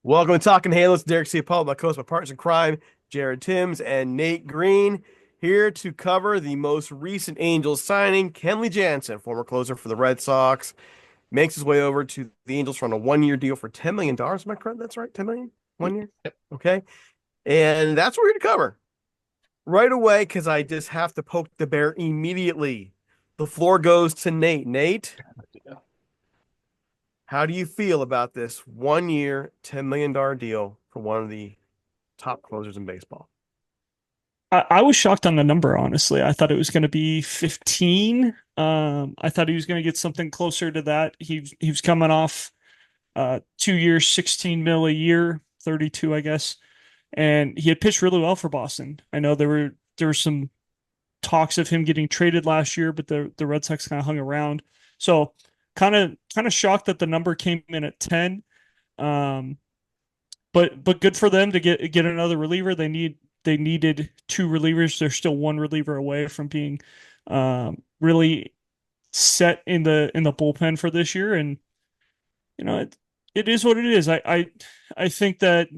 Welcome to Talking Halos. Derek Ciapola, my co-host, my partners in crime, Jared Timms and Nate Green, here to cover the most recent Angels signing. Kenley Jansen, former closer for the Red Sox, makes his way over to the Angels on a one-year deal for $10 million. Am I correct? That's right, 10 million? 1 year? Yep. Okay. And that's what we're here to cover right away because I just have to poke the bear immediately. The floor goes to Nate. Nate, how do you feel about this 1 year, $10 million deal for one of the top closers in baseball? I was shocked on the number, honestly. I thought it was going to be 15. I thought he was going to get something closer to that. He was coming off 2 years, 16 mil a year, 32, I guess. And he had pitched really well for Boston. I know there were some talks of him getting traded last year, but the Red Sox kind of hung around. So kind of shocked that the number came in at 10. Um, but good for them to get another reliever. They needed two relievers. They're still one reliever away from being really set in the bullpen for this year. And it is what it is. I think that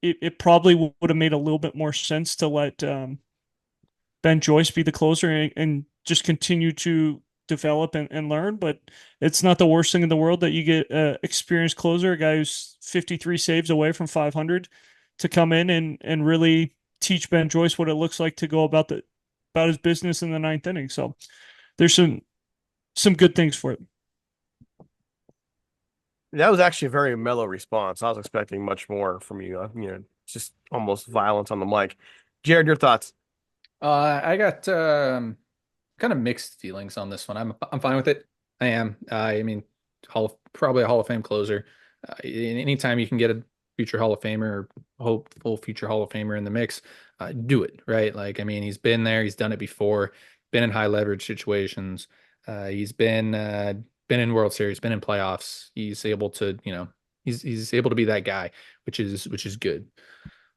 it probably would have made a little bit more sense to let Ben Joyce be the closer and just continue to develop and learn. But it's not the worst thing in the world that you get an experienced closer, a guy who's 53 saves away from 500, to come in and really teach Ben Joyce what it looks like to go about his business in the ninth inning. So there's some good things for it. That was actually a very mellow response. I was expecting much more from you. Just almost violence on the mic. Jared, your thoughts? I got kind of mixed feelings on this one. I'm fine with it. I am. I mean, probably a Hall of Fame closer. Anytime you can get a future Hall of Famer or hopeful future Hall of Famer in the mix, do it, right? Like, I mean, he's been there, he's done it before, been in high leverage situations. He's been in World Series, been in playoffs. He's able to, he's able to be that guy, which is good.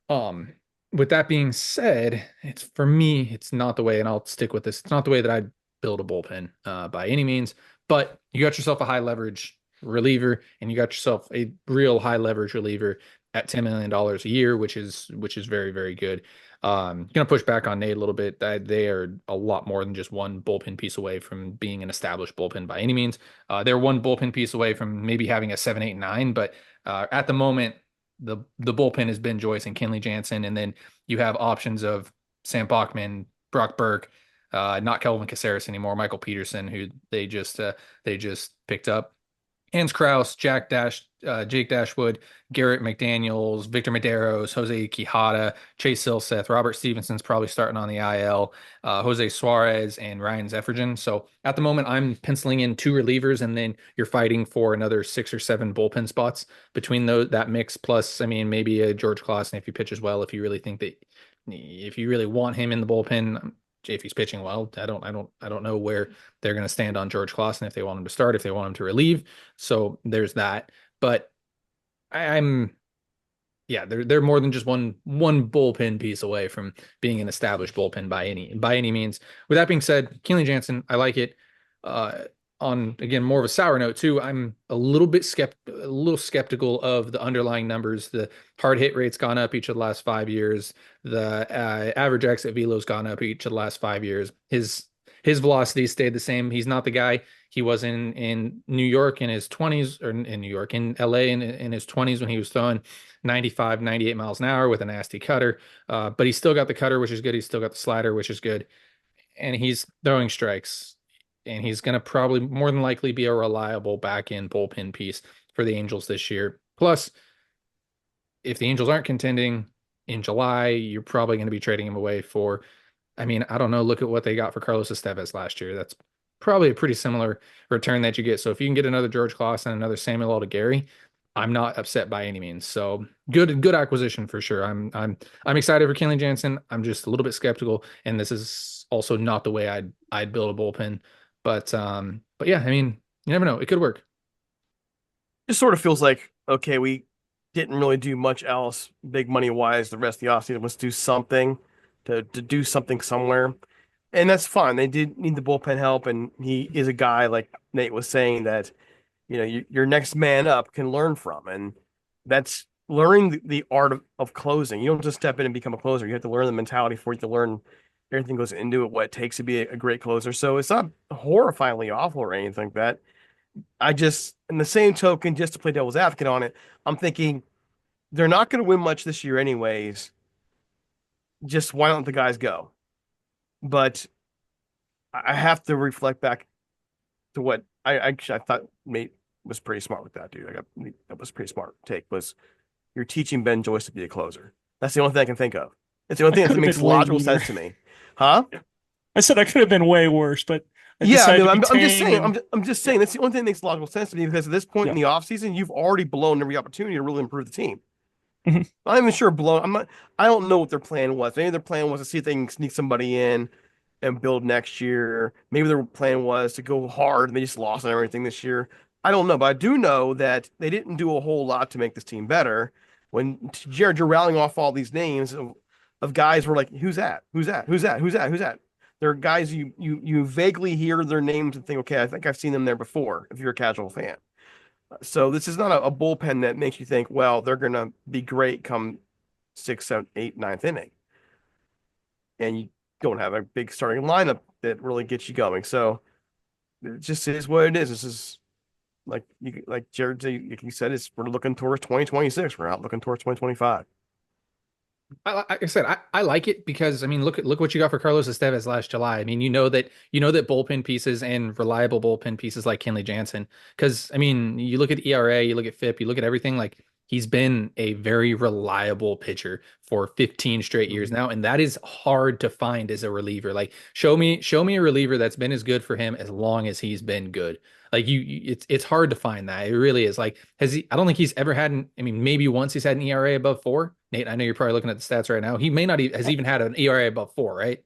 Um, with that being said, it's for me, it's not the way, and I'll stick with this. It's not the way that I build a bullpen by any means, but you got yourself a high leverage reliever, and you got yourself a real high leverage reliever at $10 million a year, which is very, very good. Gonna push back on Nate a little bit. That they are a lot more than just one bullpen piece away from being an established bullpen by any means. They're one bullpen piece away from maybe having a 7, 8, 9, but at the moment, the bullpen has been Joyce and Kenley Jansen, and then you have options of Sam Bachman, Brock Burke, not Kelvin Caceres anymore, Michael Peterson, who they just picked up. Hans Kraus, Jake Dashwood, Garrett McDaniels, Victor Medeiros, Jose Quijada, Chase Silseth, Robert Stevenson's probably starting on the IL, Jose Suarez, and Ryan Zefferson. So at the moment, I'm penciling in two relievers, and then you're fighting for another 6 or 7 bullpen spots between that mix. Plus, I mean, maybe a George Clausen if he pitches well. If you really want him in the bullpen, if he's pitching well, I don't know where they're going to stand on George Clausen if they want him to start, if they want him to relieve. So there's that. But I'm yeah, they're more than just one bullpen piece away from being an established bullpen by any means. With that being said, Kenley Jansen, I like it. Uh, on again more of a sour note too, I'm a little skeptical of the underlying numbers. The hard hit rate's gone up each of the last 5 years. The average exit velo's gone up each of the last 5 years. His velocity stayed the same. He's not the guy he was in New York in his 20s, or in New York, in LA in his 20s, when he was throwing 95, 98 miles an hour with a nasty cutter. But he's still got the cutter, which is good. He's still got the slider, which is good. And he's throwing strikes. And he's going to probably more than likely be a reliable back end bullpen piece for the Angels this year. Plus, if the Angels aren't contending in July, you're probably going to be trading him away for, I mean, I don't know. Look at what they got for Carlos Estevez last year. That's probably a pretty similar return that you get. So if you can get another George Clausen, another Samuel Gary, I'm not upset by any means. So good acquisition for sure. I'm excited for Kenley Jansen. I'm just a little bit skeptical, and this is also not the way I'd build a bullpen. But yeah, I mean, you never know. It could work. Just sort of feels like, okay, we didn't really do much else big money wise the rest of the offseason. Let's do something to do something somewhere. And that's fine. They did need the bullpen help, and he is a guy like Nate was saying that your next man up can learn from. And That's learning the art of closing. You don't just step in and become a closer. You have to learn the mentality for it to learn everything goes into it, what it takes to be a great closer. So it's not horrifyingly awful or anything like that. I just, in the same token, just to play devil's advocate on it, I'm thinking they're not going to win much this year, anyways. Just why don't the guys go? But I have to reflect back to what I thought Nate was pretty smart with that, dude. That was pretty smart take was you're teaching Ben Joyce to be a closer. That's the only thing I can think of. It's the only thing that makes logical sense to me. Huh? I said I could have been way worse, but I Yeah, I decided mean, to I'm be just saying, tame. I'm just saying that's the only thing that makes logical sense to me because at this point in Yeah. the offseason, you've already blown every opportunity to really improve the team. Mhm. I'm not even sure blown. I'm not. I don't know what their plan was. Maybe their plan was to see if they can sneak somebody in and build next year. Maybe their plan was to go hard and they just lost on everything this year. I don't know, but I do know that they didn't do a whole lot to make this team better. When Jared, you're rallying off all these names of guys who are like, who's that? Who's that? Who's that? Who's that? Who's that? They're guys you vaguely hear their names and think, okay, I think I've seen them there before. If you're a casual fan, so this is not a bullpen that makes you think, well, they're gonna be great come sixth, seventh, eighth, ninth inning, and you don't have a big starting lineup that really gets you going. So it just is what it is. This is like Jared, like you said, it's we're looking towards 2026. We're not looking towards 2025. Like I said, I like it because I mean, look what you got for Carlos Estevez last July. I mean, you know that bullpen pieces and reliable bullpen pieces like Kenley Jansen. Because I mean, you look at ERA, you look at FIP, you look at everything. Like he's been a very reliable pitcher for 15 straight years now, and that is hard to find as a reliever. Like show me a reliever that's been as good for him as long as he's been good. Like it's hard to find that. It really is. Like has he? I don't think he's ever had an. I mean, maybe once he's had an ERA above 4. Nate, I know you're probably looking at the stats right now. He may not has even had an ERA above 4, right?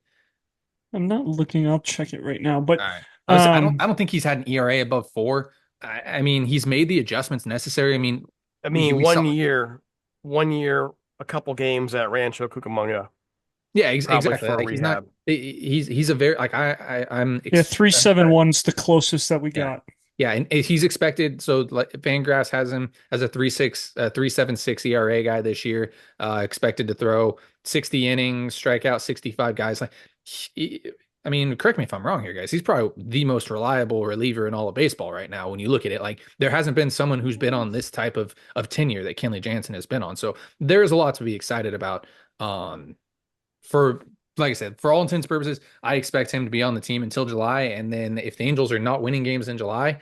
I'm not looking. I'll check it right now. But All right. um, I don't think he's had an ERA above 4. I mean, he's made the adjustments necessary. I mean, I mean, we saw. one year, a couple games at Rancho Cucamonga, Yeah, probably exactly. for a Like he's not. rehab. He's a very like I'm. yeah, 371's the closest that we Yeah. got. Yeah, and he's expected. So like Fangraphs has him as a 3.76 ERA guy this year. Expected to throw 60 innings, strike out 65 guys. Like, I mean, correct me if I'm wrong here, guys. He's probably the most reliable reliever in all of baseball right now. When you look at it, like there hasn't been someone who's been on this type of tenure that Kenley Jansen has been on. So there is a lot to be excited about. For like I said, for all intents and purposes, I expect him to be on the team until July, and then if the Angels are not winning games in July,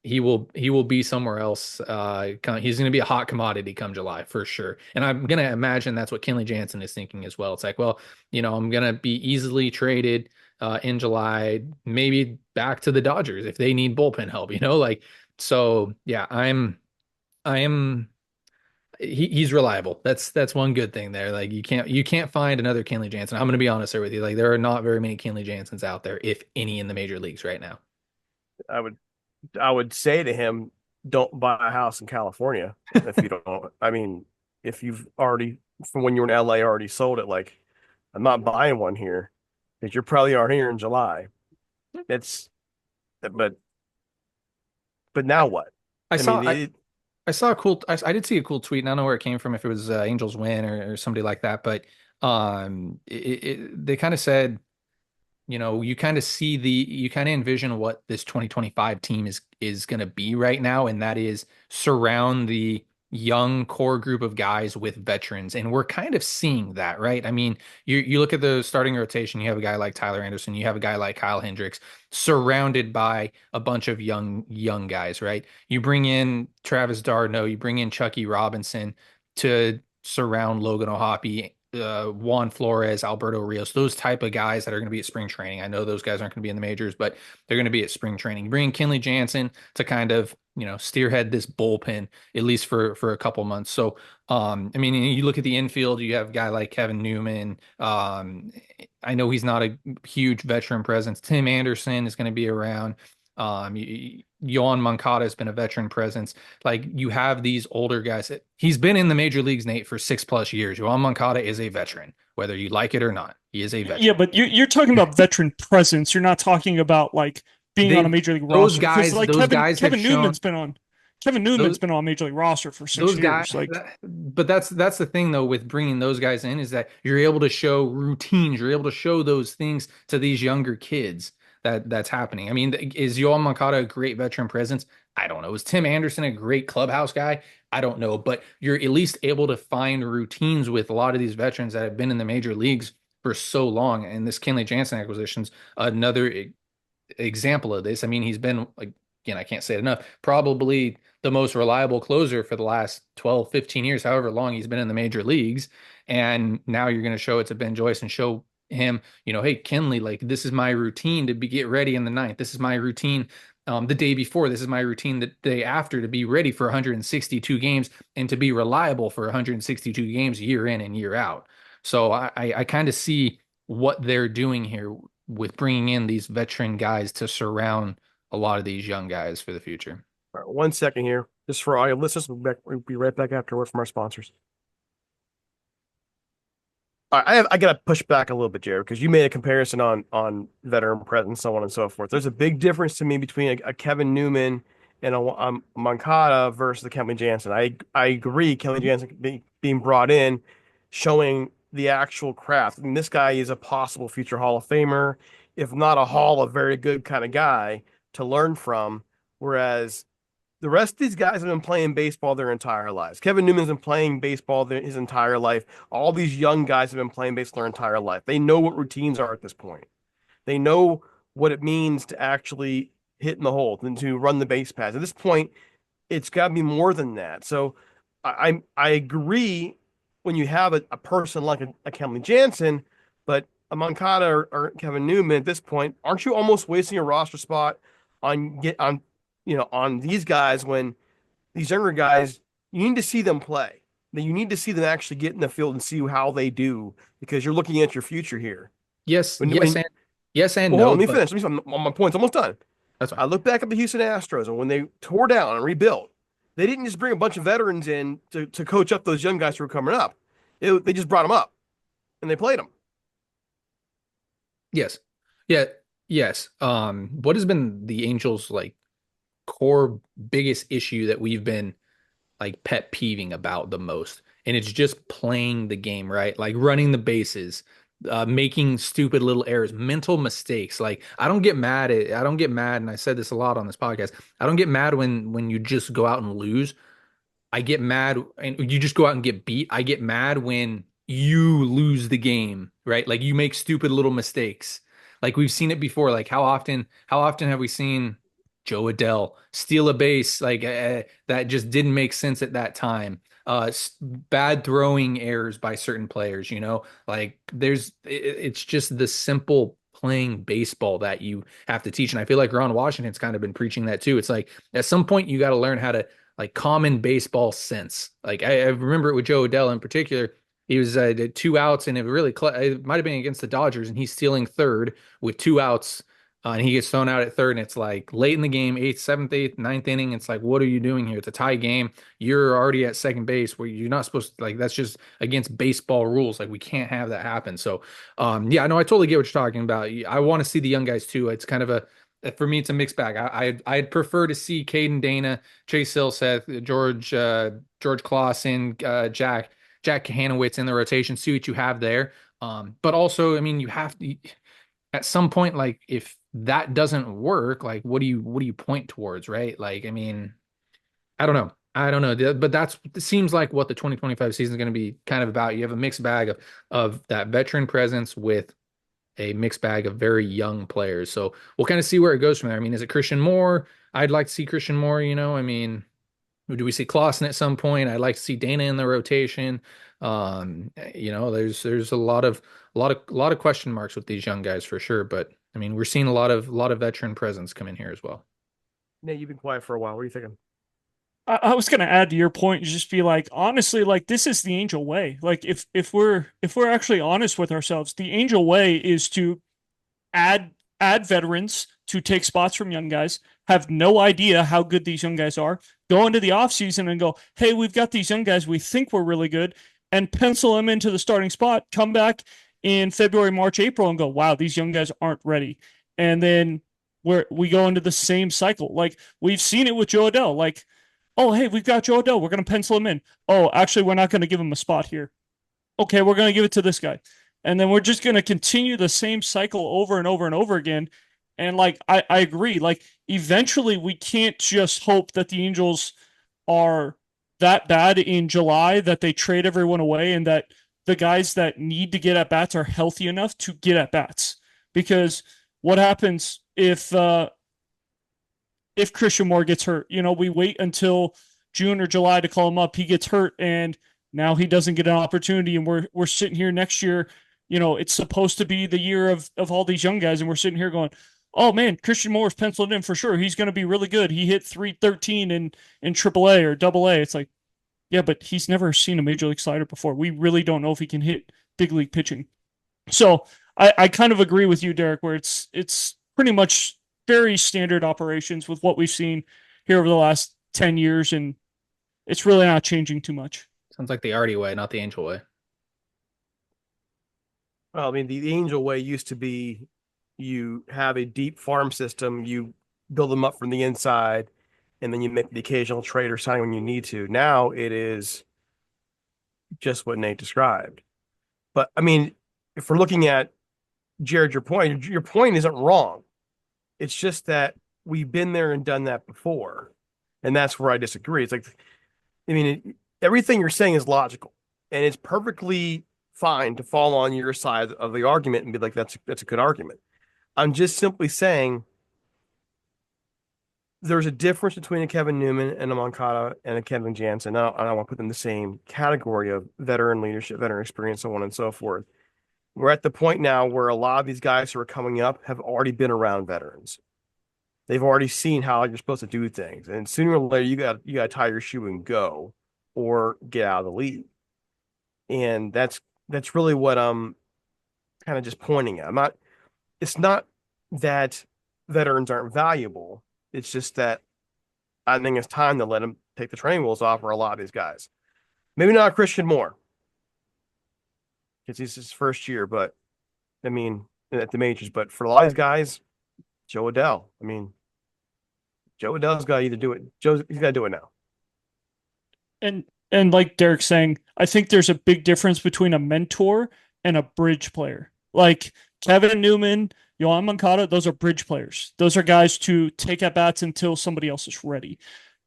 he will be somewhere else. He's going to be a hot commodity come July for sure, and I'm going to imagine that's what Kenley Jansen is thinking as well. It's like, well, I'm going to be easily traded in July, maybe back to the Dodgers if they need bullpen help. Like so. Yeah, I am he's reliable. That's one good thing there. Like you can't find another Kenley Jansen. I'm going to be honest there with you. Like there are not very many Kenley Jansens out there, if any, in the major leagues right now. I would I would say to him, don't buy a house in California if you don't. I mean, if you've already from when you were in LA already sold it, like I'm not buying one here because you're probably aren't here in July. It's but now what? I I mean, saw I saw a cool I did see a cool tweet. And I don't know where it came from, if it was Angels win or somebody like that, but they kind of said, you kind of see you kind of envision what this 2025 team is going to be right now, and that is surround the young core group of guys with veterans, and we're kind of seeing that, right? I mean, you look at the starting rotation, you have a guy like Tyler Anderson, you have a guy like Kyle Hendricks, surrounded by a bunch of young guys, right? You bring in Travis Darno, you bring in Chucky Robinson to surround Logan O'Hoppe, Juan Flores, Alberto Rios, those type of guys that are going to be at spring training. I know those guys aren't going to be in the majors, but they're going to be at spring training. Bring Kenley Jansen to kind of, steerhead this bullpen at least for a couple months. So, I mean, you look at the infield, you have a guy like Kevin Newman. I know he's not a huge veteran presence. Tim Anderson is going to be around. Yohan Moncada has been a veteran presence. Like you have these older guys. He's been in the major leagues, Nate, for 6+ years. Yohan Moncada is a veteran, whether you like it or not. He is a veteran. Yeah, but you're talking about veteran presence. You're not talking about like being on a major league those roster. guys, Like those guys have Kevin shown. Newman's been on. Kevin Newman's Those been on Major League roster for six those guys, years. Like, but that's the thing though with bringing those guys in is that you're able to show routines, you're able to show those things to these younger kids that's happening. I mean, is Yoel Moncada a great veteran presence? I don't know. Is Tim Anderson a great clubhouse guy? I don't know, but you're at least able to find routines with a lot of these veterans that have been in the major leagues for so long. And this Kenley Jansen acquisition's another example of this. I mean, he's been, like, again, I can't say it enough, probably the most reliable closer for the last 12, 15 years, however long he's been in the major leagues. And now you're going to show it to Ben Joyce and show him, hey, Kenley, like, this is my routine to get ready in the ninth. This is my routine the day before. This is my routine the day after to be ready for 162 games and to be reliable for 162 games year in and year out. So I kind of see what they're doing here with bringing in these veteran guys to surround a lot of these young guys for the future. All right, 1 second here, just for all your listeners. We'll be right back after a word from our sponsors. All right, I got to push back a little bit, Jared, because you made a comparison on veteran presence, so on and so forth. There's a big difference to me between a Kevin Newman and a Moncada versus the Kenley Jansen. I agree, Kenley Jansen being brought in, showing the actual craft. I mean, this guy is a possible future Hall of Famer, if not a very good kind of guy to learn from. Whereas the rest of these guys have been playing baseball their entire lives. Kevin Newman's been playing baseball his entire life. All these young guys have been playing baseball their entire life. They know what routines are at this point. They know what it means to actually hit in the hole and to run the base paths. At this point, it's got to be more than that. So I agree when you have a person like a Kenley Jansen, but a Moncada or Kevin Newman at this point, aren't you almost wasting a roster spot on these guys when these younger guys, you need to see them play. You need to see them actually get in the field and see how they do, because you're looking at your future here. Yes, When, yes, when, and yes and well, no. hold on, let me finish. My point's almost done. That's fine. I look back at the Houston Astros, and when they tore down and rebuilt, they didn't just bring a bunch of veterans in to coach up those young guys who were coming up. They just brought them up, and they played them. Yes. Yeah. Yes. What has been the Angels' like core biggest issue that we've been like pet peeving about the most? And it's just playing the game, right? Like running the bases, making stupid little errors, mental mistakes. Like I don't get mad, and I said this a lot on this podcast. I don't get mad when you just go out and lose. I get mad and you just go out and get beat. I get mad when you lose the game, right? Like you make stupid little mistakes. Like we've seen it before. Like how often have we seen Joe Adell steal a base like that just didn't make sense at that time? Bad throwing errors by certain players, like it's just the simple playing baseball that you have to teach. And I feel like Ron Washington's kind of been preaching that too. It's like at some point you got to learn how to like common baseball sense. Like I remember it with Joe Adell in particular. He was 2 outs, and it might have been against the Dodgers, and he's stealing third with 2 outs, and he gets thrown out at third, and it's like late in the game, eighth, seventh, eighth, ninth inning. It's like, what are you doing here? It's a tie game. You're already at second base where you're not supposed to. Like that's just against baseball rules. Like we can't have that happen. So, yeah, I know I totally get what you're talking about. I want to see the young guys too. It's kind of for me, it's a mixed bag. I'd prefer to see Caden Dana, Chase Silseth, George Clausen, Jack Hanowitz in the rotation. See what you have there. But also, I mean, you have to at some point, like if that doesn't work, like what do you point towards, right? Like, I mean, I don't know, but it seems like what the 2025 season is going to be kind of about. You have a mixed bag of that veteran presence with a mixed bag of very young players. So we'll kind of see where it goes from there. I mean, is it Christian Moore? I'd like to see Christian Moore, I mean, do we see Clausen at some point? I'd like to see Dana in the rotation. There's a lot of question marks with these young guys for sure. But I mean, we're seeing a lot of veteran presence come in here as well. Nate, you've been quiet for a while. What are you thinking? I was gonna add to your point, just be like, honestly, like this is the Angel way. Like if we're actually honest with ourselves, the Angel way is to add veterans to take spots from young guys, have no idea how good these young guys are, go into the offseason and go, hey, we've got these young guys, we think we're really good, and pencil them into the starting spot, come back in February, March, April, and go, wow, these young guys aren't ready. And then we go into the same cycle. Like we've seen it with Joe Adell. Like Oh, hey, we've got Joe Adele. We're going to pencil him in. Oh, actually, we're not going to give him a spot here. Okay, we're going to give it to this guy. And then we're just going to continue the same cycle over and over and over again. And like, I agree. Like, eventually, we can't just hope that the Angels are that bad in July that they trade everyone away and that the guys that need to get at bats are healthy enough to get at bats. Because what happens if Christian Moore gets hurt? You know, we wait until June or July to call him up. He gets hurt, and now he doesn't get an opportunity. And we're sitting here next year. You know, it's supposed to be the year of all these young guys, and we're sitting here going, "Oh man, Christian Moore's penciled in for sure. He's going to be really good. He hit 313 in AAA or Double A." It's like, yeah, but he's never seen a major league slider before. We really don't know if he can hit big league pitching. So I kind of agree with you, Derek, where it's pretty much very standard operations with what we've seen here over the last 10 years, and it's really not changing too much. Sounds like the Artie way, not the Angel way. Well, I mean, the Angel way used to be you have a deep farm system, you build them up from the inside, and then you make the occasional trade or sign when you need to. Now it is just what Nate described. But I mean, if we're looking at Jared, your point isn't wrong. It's just that we've been there and done that before. And that's where I disagree. It's like, I mean, everything you're saying is logical, and it's perfectly fine to fall on your side of the argument and be like, that's a good argument. I'm just simply saying there's a difference between a Kevin Newman and a Moncada and a Kenley Jansen. I don't want to put them in the same category of veteran leadership, veteran experience, so on and so forth. We're at the point now where a lot of these guys who are coming up have already been around veterans. They've already seen how you're supposed to do things, and sooner or later you got to tie your shoe and go, or get out of the league. And that's really what I'm kind of just pointing at. I'm not. It's not that veterans aren't valuable. It's just that I think it's time to let them take the training wheels off for a lot of these guys. Maybe not Christian Moore, because he's his first year, but I mean at the majors. But for a lot of these guys, Joe Adele. I mean, Joe Adele's got to either do it. He's got to do it now. And like Derek's saying, I think there's a big difference between a mentor and a bridge player. Like Kevin Newman, Yohan Moncada, those are bridge players. Those are guys to take at bats until somebody else is ready.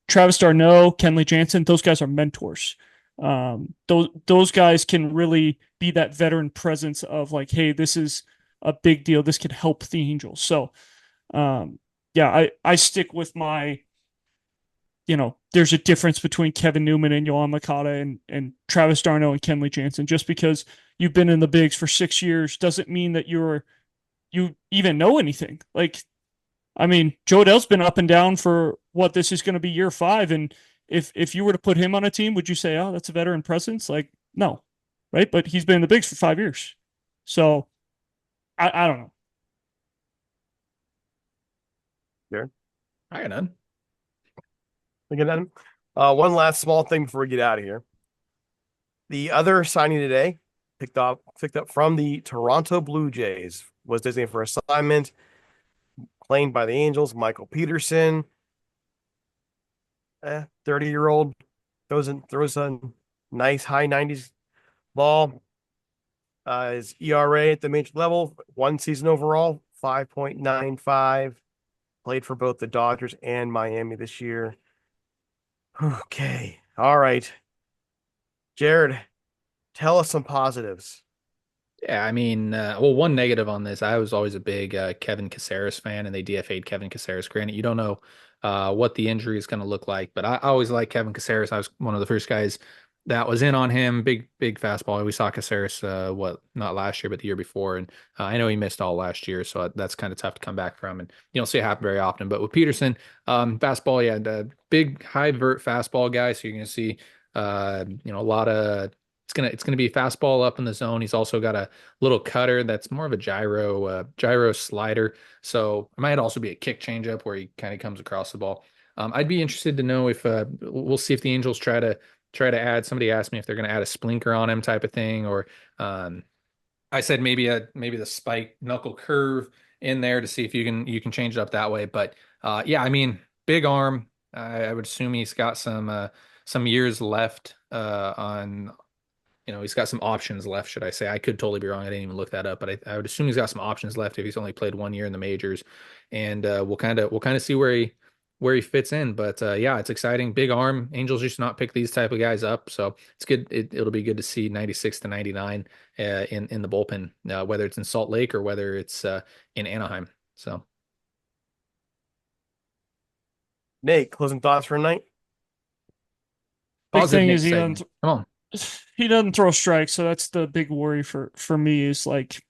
Travis d'Arnaud, Kenley Jansen, those guys are mentors. Those guys can really be that veteran presence of like, hey, this is a big deal. This could help the Angels. So, yeah, I stick with my, there's a difference between Kevin Newman and Yohan Moncada and Travis d'Arnaud and Kenley Jansen. Just because you've been in the bigs for 6 years doesn't mean that you even know anything. Like, I mean, Joe Adele's been up and down for what this is going to be year 5. And if you were to put him on a team, would you say, oh, that's a veteran presence? Like, no, right? But he's been in the bigs for 5 years. So I don't know. There. I got none. Look at that. One last small thing before we get out of here. The other signing today, picked up from the Toronto Blue Jays, was designated for assignment, claimed by the Angels. Michael Peterson, 30-year-old, throws a nice high 90s ball. His ERA at the major level, one season overall, 5.95. Played for both the Dodgers and Miami this year. Okay. All right. Jared, tell us some positives. Yeah, I mean, well, one negative on this, I was always a big Kevin Caceres fan, and they DFA'd Kevin Caceres. Granted, you don't know what the injury is going to look like, but I always liked Kevin Caceres. I was one of the first guys that was in on him. Big fastball. We saw Caceres, not last year, but the year before, and I know he missed all last year, so that's kind of tough to come back from, and you don't see it happen very often. But with Peterson, fastball, yeah, the big high vert fastball guy, so you're going to see, a lot of. It's gonna be fastball up in the zone. He's also got a little cutter that's more of a gyro slider. So it might also be a kick changeup where he kind of comes across the ball. I'd be interested to know if we'll see if the Angels try to add. Somebody asked me if they're going to add a splinker on him type of thing, or I said maybe the spike knuckle curve in there to see if you can change it up that way. But yeah, I mean, big arm, I would assume he's got some years left on. He's got some options left, should I say. I could totally be wrong. I didn't even look that up, but I would assume he's got some options left if he's only played 1 year in the majors. And we'll kind of see where he fits in. But yeah, it's exciting. Big arm. Angels used to not pick these type of guys up, so it's good. It'll be good to see 96 to 99 in the bullpen, whether it's in Salt Lake or whether it's in Anaheim. So Nate, closing thoughts for tonight? Big positive thing Nate is segment. Come on. he doesn't throw strikes, so that's the big worry for me is like,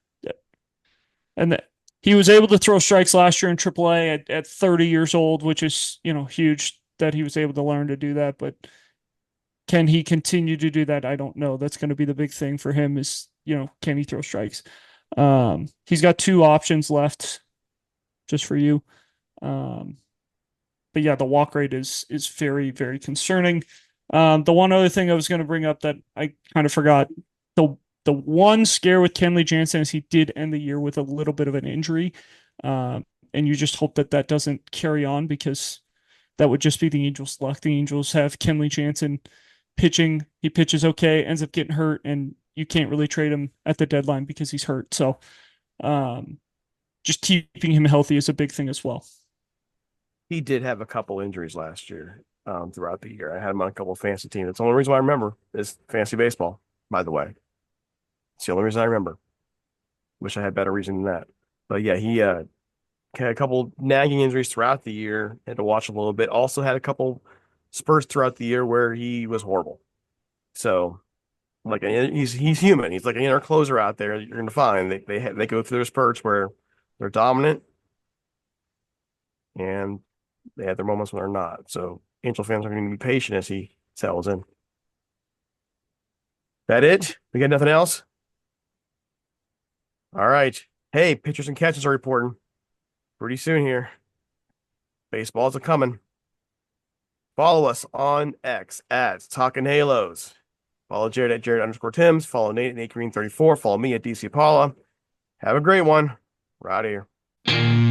and that he was able to throw strikes last year in AAA at 30 years old, which is huge that he was able to learn to do that. But can he continue to do that? I don't know. That's going to be the big thing for him is can he throw strikes? He's got 2 options left, just for you. But yeah, the walk rate is very, very concerning. The one other thing I was going to bring up that I kind of forgot, the one scare with Kenley Jansen is he did end the year with a little bit of an injury, and you just hope that that doesn't carry on because that would just be the Angels' luck. The Angels have Kenley Jansen pitching. He pitches okay, ends up getting hurt, and you can't really trade him at the deadline because he's hurt. So, just keeping him healthy is a big thing as well. He did have a couple injuries last year throughout the year. I had him on a couple of fantasy teams. That's the only reason why I remember is fantasy baseball, by the way. It's the only reason I remember. Wish I had better reason than that. But yeah, he had a couple nagging injuries throughout the year. Had to watch a little bit. Also had a couple spurts throughout the year where he was horrible. So, like, he's human. He's like an inner closer out there. You're gonna find they go through their spurts where they're dominant, and they have their moments when they're not. So Angel fans are going to be patient as he settles in. That it? We got nothing else? All right. Hey, pitchers and catchers are reporting pretty soon here. Baseballs are coming. Follow us on X at Talking Halos. Follow Jared at Jared_Tims. Follow Nate at Nate Green 34. Follow me at DC Paula. Have a great one. We're out of here.